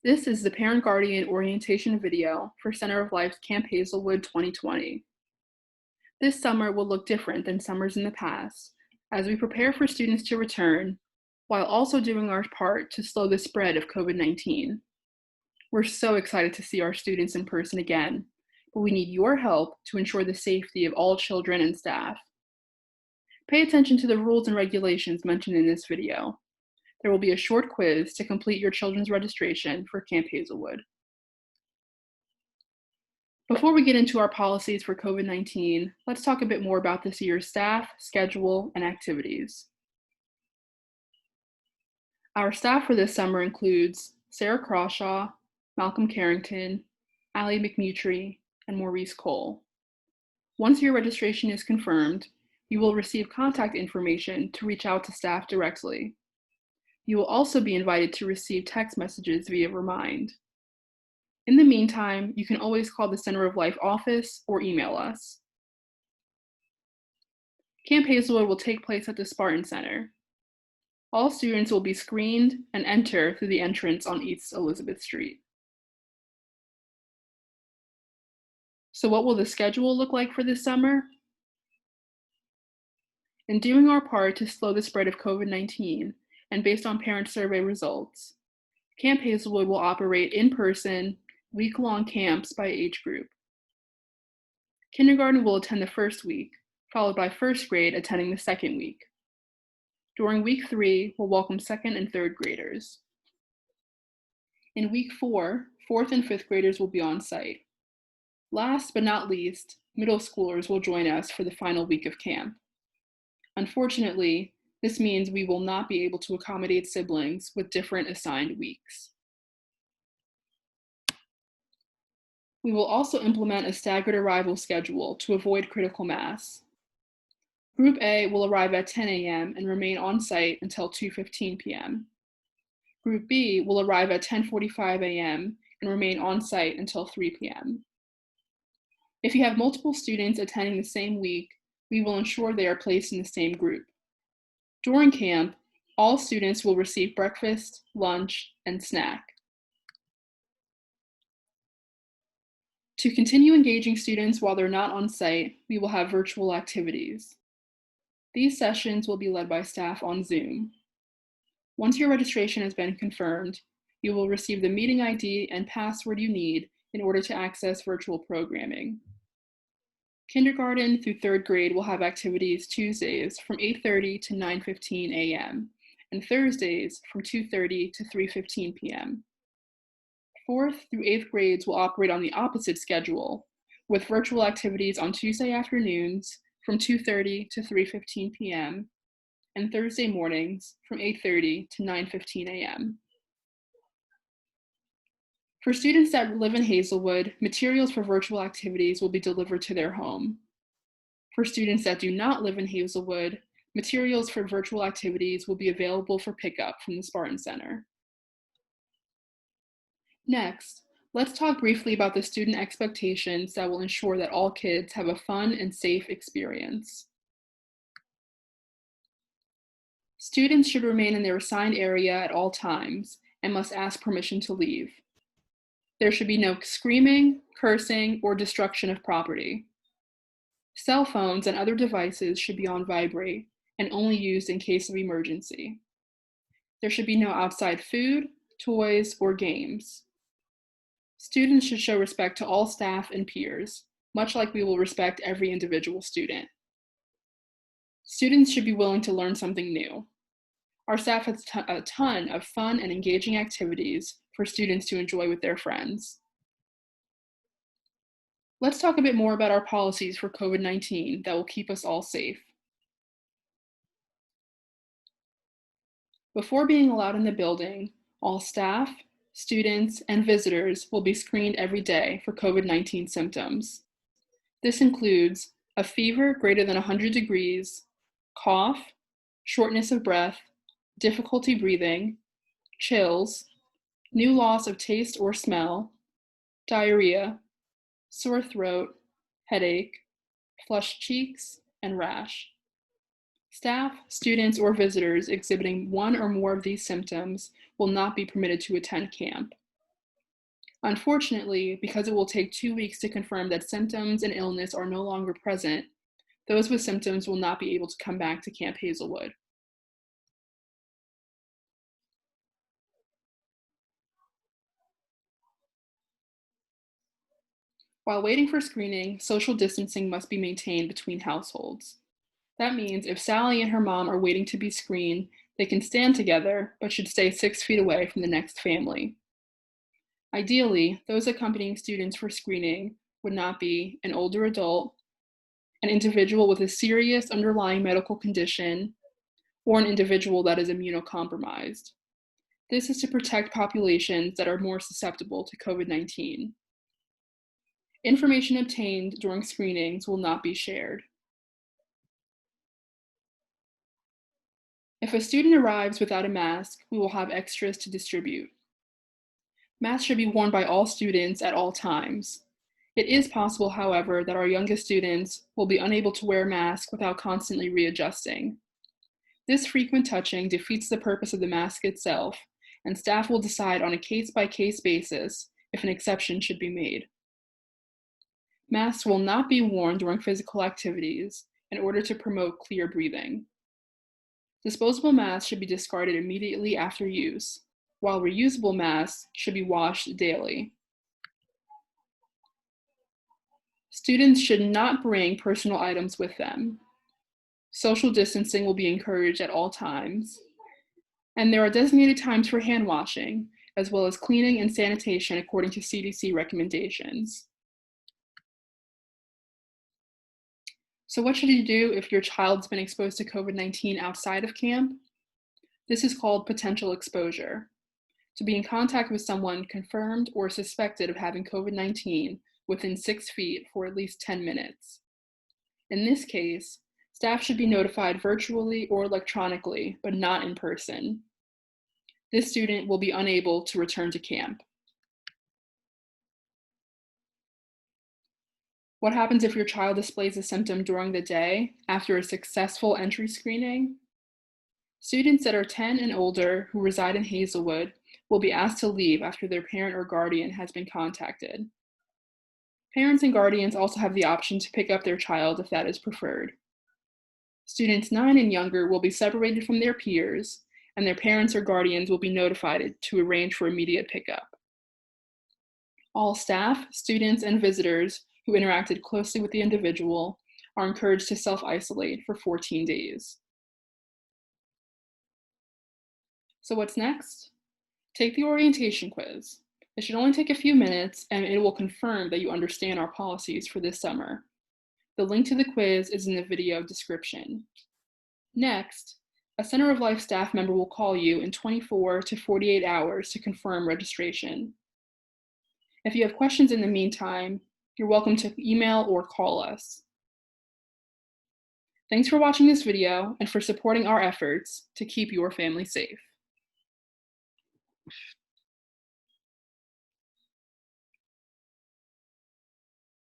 This is the Parent-Guardian orientation video for Center of Life's Camp Hazelwood 2020. This summer will look different than summers in the past as we prepare for students to return while also doing our part to slow the spread of COVID-19. We're so excited to see our students in person again, but we need your help to ensure the safety of all children and staff. Pay attention to the rules and regulations mentioned in this video. There will be a short quiz to complete your children's registration for Camp Hazelwood. Before we get into our policies for COVID-19, let's talk a bit more about this year's staff, schedule, and activities. Our staff for this summer includes Sarah Crawshaw, Malcolm Carrington, Allie McMutry, and Maurice Cole. Once your registration is confirmed, you will receive contact information to reach out to staff directly. You will also be invited to receive text messages via Remind. In the meantime, you can always call the Center of Life office or email us. Camp Hazelwood will take place at the Spartan Center. All students will be screened and enter through the entrance on East Elizabeth Street. So what will the schedule look like for this summer? In doing our part to slow the spread of COVID-19, and based on parent survey results, Camp Hazelwood will operate in-person, week-long camps by age group. Kindergarten will attend the first week, followed by first grade attending the second week. During week 3, we'll welcome second and third graders. In week 4, fourth and fifth graders will be on site. Last but not least, middle schoolers will join us for the final week of camp. Unfortunately, this means we will not be able to accommodate siblings with different assigned weeks. We will also implement a staggered arrival schedule to avoid critical mass. Group A will arrive at 10 a.m. and remain on site until 2:15 p.m. Group B will arrive at 10:45 a.m. and remain on site until 3 p.m. If you have multiple students attending the same week, we will ensure they are placed in the same group. During camp, all students will receive breakfast, lunch, and snack. To continue engaging students while they're not on site, we will have virtual activities. These sessions will be led by staff on Zoom. Once your registration has been confirmed, you will receive the meeting ID and password you need in order to access virtual programming. Kindergarten through third grade will have activities Tuesdays from 8:30 to 9:15 a.m. and Thursdays from 2:30 to 3:15 p.m. Fourth through eighth grades will operate on the opposite schedule, with virtual activities on Tuesday afternoons from 2:30 to 3:15 p.m. and Thursday mornings from 8:30 to 9:15 a.m. For students that live in Hazelwood, materials for virtual activities will be delivered to their home. For students that do not live in Hazelwood, materials for virtual activities will be available for pickup from the Spartan Center. Next, let's talk briefly about the student expectations that will ensure that all kids have a fun and safe experience. Students should remain in their assigned area at all times and must ask permission to leave. There should be no screaming, cursing, or destruction of property. Cell phones and other devices should be on vibrate and only used in case of emergency. There should be no outside food, toys, or games. Students should show respect to all staff and peers, much like we will respect every individual student. Students should be willing to learn something new. Our staff has a ton of fun and engaging activities for students to enjoy with their friends. Let's talk a bit more about our policies for COVID-19 that will keep us all safe. Before being allowed in the building, all staff, students, and visitors will be screened every day for COVID-19 symptoms. This includes a fever greater than 100 degrees, cough, shortness of breath, difficulty breathing, chills, new loss of taste or smell, diarrhea, sore throat, headache, flushed cheeks, and rash. Staff, students, or visitors exhibiting one or more of these symptoms will not be permitted to attend camp. Unfortunately, because it will take 2 weeks to confirm that symptoms and illness are no longer present, those with symptoms will not be able to come back to Camp Hazelwood. While waiting for screening, social distancing must be maintained between households. That means if Sally and her mom are waiting to be screened, they can stand together, but should stay 6 feet away from the next family. Ideally, those accompanying students for screening would not be an older adult, an individual with a serious underlying medical condition, or an individual that is immunocompromised. This is to protect populations that are more susceptible to COVID-19. Information obtained during screenings will not be shared. If a student arrives without a mask, we will have extras to distribute. Masks should be worn by all students at all times. It is possible, however, that our youngest students will be unable to wear masks without constantly readjusting. This frequent touching defeats the purpose of the mask itself, and staff will decide on a case-by-case basis if an exception should be made. Masks will not be worn during physical activities in order to promote clear breathing. Disposable masks should be discarded immediately after use, while reusable masks should be washed daily. Students should not bring personal items with them. Social distancing will be encouraged at all times, and there are designated times for hand washing, as well as cleaning and sanitation according to CDC recommendations. So what should you do if your child's been exposed to COVID-19 outside of camp? This is called potential exposure. To be in contact with someone confirmed or suspected of having COVID-19 within 6 feet for at least 10 minutes. In this case, staff should be notified virtually or electronically, but not in person. This student will be unable to return to camp. What happens if your child displays a symptom during the day after a successful entry screening? Students that are 10 and older who reside in Hazelwood will be asked to leave after their parent or guardian has been contacted. Parents and guardians also have the option to pick up their child if that is preferred. Students 9 and younger will be separated from their peers, and their parents or guardians will be notified to arrange for immediate pickup. All staff, students, and visitors who interacted closely with the individual are encouraged to self-isolate for 14 days. So what's next? Take the orientation quiz. It should only take a few minutes, and it will confirm that you understand our policies for this summer. The link to the quiz is in the video description. Next, a Center of Life staff member will call you in 24 to 48 hours to confirm registration. If you have questions in the meantime, you're welcome to email or call us. Thanks for watching this video and for supporting our efforts to keep your family safe.